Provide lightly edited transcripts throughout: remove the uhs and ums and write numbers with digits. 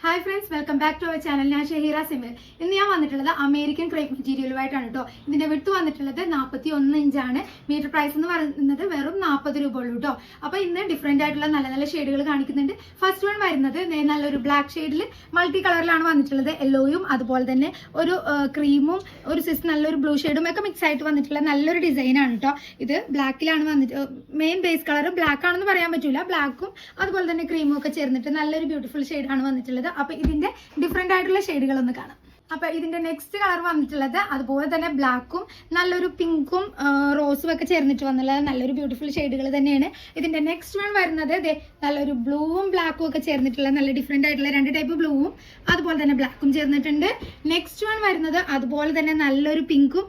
Hi friends, welcome back to our channel. ഞാൻ ഷഹീറ സിമിൽ. ഇന്ന് ഞാൻ വന്നിട്ടുള്ളത് അമേരിക്കൻ ക്രേപ്പ് മെറ്റീരിയലുമായിട്ടാണ് കേട്ടോ. ഇതിന്റെ വിട്ട് വന്നിട്ടുള്ളത് 41 ഇഞ്ചാണ്. മീറ്റർ പ്രൈസ് എന്ന് പറയുന്നത് വെറും 40 രൂപ ഉള്ളൂ കേട്ടോ. അപ്പൊ ഇന്ന് ഡിഫറെന്റ് ആയിട്ടുള്ള നല്ല നല്ല ഷെയ്ഡുകൾ കാണിക്കുന്നുണ്ട്. ഫസ്റ്റ് വൺ വരുന്നത് നല്ലൊരു ബ്ലാക്ക് ഷെയ്ഡിൽ മൾട്ടി കളറിലാണ് വന്നിട്ടുള്ളത്. യെല്ലോയും അതുപോലെ തന്നെ ഒരു ക്രീമും ഒരു നല്ലൊരു ബ്ലൂ ഷെയ്ഡും ഒക്കെ മിക്സ് ആയിട്ട് വന്നിട്ടുള്ള നല്ലൊരു ഡിസൈൻ ആണ് കേട്ടോ. ഇത് ബ്ലാക്കിലാണ് വന്നിട്ട് മെയിൻ ബേസ് കളർ ബ്ലാക്ക് ആണെന്ന് പറയാൻ പറ്റൂല. ബ്ലാക്കും അതുപോലെ തന്നെ ക്രീമും ഒക്കെ ചേർന്നിട്ട് നല്ലൊരു ബ്യൂട്ടിഫുൾ ഷെയ്ഡാണ് വന്നിട്ടുള്ളത്. അപ്പൊ ഇതിന്റെ ഡിഫറെന്റ് ആയിട്ടുള്ള ഷെയ്ഡുകൾ ഒന്ന് കാണാം. അപ്പൊ ഇതിന്റെ നെക്സ്റ്റ് കളർ വന്നിട്ടുള്ളത് അതുപോലെ തന്നെ ബ്ലാക്കും നല്ലൊരു പിങ്കും റോസും ഒക്കെ ചേർന്നിട്ട് വന്നുള്ള നല്ലൊരു ബ്യൂട്ടിഫുൾ ഷെയ്ഡുകൾ തന്നെയാണ്. ഇതിന്റെ നെക്സ്റ്റ് വൺ വരുന്നത് നല്ലൊരു ബ്ലൂവും ബ്ലാക്കും ഒക്കെ ചേർന്നിട്ടുള്ള നല്ല ഡിഫറെന്റ് ആയിട്ടുള്ള രണ്ട് ടൈപ്പ് ബ്ലൂവും അതുപോലെ തന്നെ ബ്ലാക്കും ചേർന്നിട്ടുണ്ട്. നെക്സ്റ്റ് വൺ വരുന്നത് അതുപോലെ തന്നെ നല്ലൊരു പിങ്കും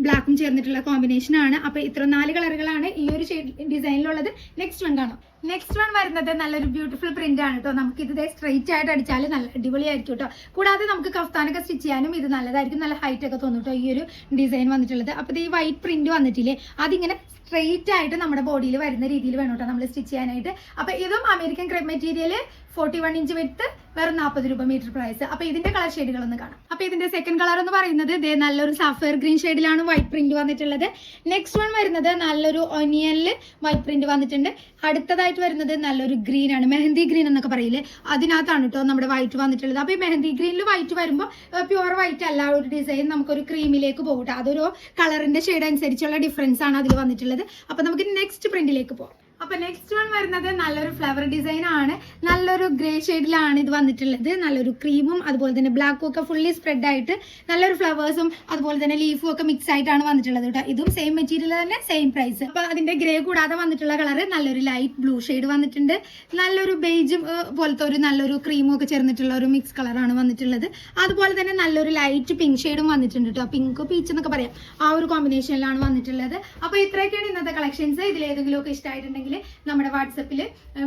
ബ്ലാക്കും ചേർന്നിട്ടുള്ള കോമ്പിനേഷൻ ആണ്. അപ്പൊ ഇത്ര 4 കളറുകളാണ് ഈ ഒരു ഡിസൈനിലുള്ളത്. നെക്സ്റ്റ് വൺ കാണാം. നെക്സ്റ്റ് വൺ വരുന്നത് നല്ലൊരു ബ്യൂട്ടിഫുൾ പ്രിന്റ് ആണ് കേട്ടോ. നമുക്ക് ഇത് സ്ട്രെയിറ്റ് ആയിട്ട് അടിച്ചാൽ നല്ല അടിപൊളിയായിരിക്കും കേട്ടോ. കൂടാതെ നമുക്ക് കഫ്താനൊക്കെ സ്റ്റിച്ച് ചെയ്യാനും ഇത് നല്ലതായിരിക്കും. നല്ല ഹൈറ്റ് ഒക്കെ തോന്നും കേട്ടോ ഈ ഒരു ഡിസൈൻ വന്നിട്ടുള്ളത്. അപ്പോൾ ഈ വൈറ്റ് പ്രിന്റ് വന്നിട്ടില്ലേ, അതിങ്ങനെ സ്ട്രെയിറ്റ് ആയിട്ട് നമ്മുടെ ബോഡിയിൽ വരുന്ന രീതിയിൽ വേണം കേട്ടോ നമ്മൾ സ്റ്റിച്ച് ചെയ്യാനായിട്ട്. അപ്പൊ ഇതും അമേരിക്കൻ ക്രേപ്പ് മെറ്റീരിയൽ 41 ഇഞ്ച് വിട്ട് വെറും 40 രൂപ മീറ്റർ പ്രൈസ്. അപ്പൊ ഇതിന്റെ കളർ ഷെയ്ഡുകൾ ഒന്ന് കാണാം. അപ്പൊ ഇതിന്റെ സെക്കൻഡ് കളർ എന്ന് പറയുന്നത് നല്ലൊരു സാഫയർ ഗ്രീൻ ഷെയ്ഡിലാണ് വൈറ്റ് പ്രിന്റ് വന്നിട്ടുള്ളത്. നെക്സ്റ്റ് വൺ വരുന്നത് നല്ലൊരു ഒനിയനിൽ വൈറ്റ് പ്രിന്റ് വന്നിട്ടുണ്ട്. അടുത്തതായിട്ട് വരുന്നത് നല്ലൊരു ഗ്രീൻ ആണ്, മെഹന്തി ഗ്രീൻ എന്നൊക്കെ പറയില്ലേ, അതിനകത്താണ് കേട്ടോ നമ്മുടെ വൈറ്റ് വന്നിട്ടുള്ളത്. അപ്പൊ ഈ മെഹന്തി ഗ്രീനിൽ വൈറ്റ് വരുമ്പോൾ പ്യുവർ വൈറ്റ് അല്ല, ഒരു ഡിസൈൻ നമുക്കൊരു ക്രീമിലേക്ക് പോകട്ടെ. അതൊരു കളറിന്റെ ഷെയ്ഡ് അനുസരിച്ചുള്ള ഡിഫറൻസ് ആണ് അതിൽ വന്നിട്ടുള്ളത്. അപ്പൊ നമുക്ക് നെക്സ്റ്റ് പ്രിന്റിലേക്ക് പോകാം. അപ്പൊ നെക്സ്റ്റ് വൺ വരുന്നത് നല്ലൊരു ഫ്ലവർ ഡിസൈൻ ആണ്. നല്ലൊരു ഗ്രേ ഷെയ്ഡിലാണ് ഇത് വന്നിട്ടുള്ളത്. നല്ലൊരു ക്രീമും അതുപോലെ തന്നെ ബ്ലാക്കും ഒക്കെ ഫുള്ളി സ്പ്രെഡ് ആയിട്ട് നല്ലൊരു ഫ്ലവേഴ്സും അതുപോലെ തന്നെ ലീഫും ഒക്കെ മിക്സ് ആയിട്ടാണ് വന്നിട്ടുള്ളത് കേട്ടോ. ഇതും സെയിം മെറ്റീരിയൽ തന്നെ, സെയിം പ്രൈസ്. അപ്പൊ അതിന്റെ ഗ്രേ കൂടാതെ വന്നിട്ടുള്ള കളർ നല്ലൊരു ലൈറ്റ് ബ്ലൂ ഷെയ്ഡ് വന്നിട്ടുണ്ട്. നല്ലൊരു ബേജും പോലത്തെ ഒരു നല്ലൊരു ക്രീമും ഒക്കെ ചേർന്നിട്ടുള്ള ഒരു മിക്സ് കളറാണ് വന്നിട്ടുള്ളത്. അതുപോലെ തന്നെ നല്ലൊരു ലൈറ്റ് പിങ്ക് ഷെയ്ഡും വന്നിട്ടുണ്ട് കേട്ടോ. പിങ്ക് പീച്ച് എന്നൊക്കെ പറയാം, ആ ഒരു കോമ്പിനേഷനിലാണ് വന്നിട്ടുള്ളത്. അപ്പൊ ഇത്രയൊക്കെയാണ് ഇന്നത്തെ കളക്ഷൻസ്. ഇതിലേതെങ്കിലും ഒക്കെ ഇഷ്ടമായിട്ടുണ്ടെങ്കിൽ നമ്മുടെ വാട്സപ്പിൽ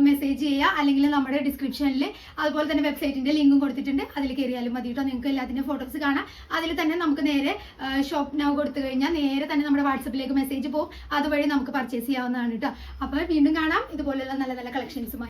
മെസ്സേജ് ചെയ്യുക, അല്ലെങ്കിൽ നമ്മുടെ ഡിസ്ക്രിപ്ഷനിൽ അതുപോലെ തന്നെ വെബ്സൈറ്റിന്റെ ലിങ്കും കൊടുത്തിട്ടുണ്ട്, അതിൽ കയറിയാലും മതി കേട്ടോ. നിങ്ങൾക്ക് എല്ലാത്തിൻ്റെ ഫോട്ടോസ് കാണാം. അതിൽ തന്നെ നമുക്ക് നേരെ ഷോപ്പ് നൗ കൊടുത്തു കഴിഞ്ഞാൽ നേരെ തന്നെ നമ്മുടെ വാട്സപ്പിലേക്ക് മെസ്സേജ് പോകും. അതുവഴി നമുക്ക് പർച്ചേസ് ചെയ്യാവുന്നതാണ് കേട്ടോ. അപ്പോൾ വീണ്ടും കാണാം ഇതുപോലെയുള്ള നല്ല നല്ല കളക്ഷൻസുമായി.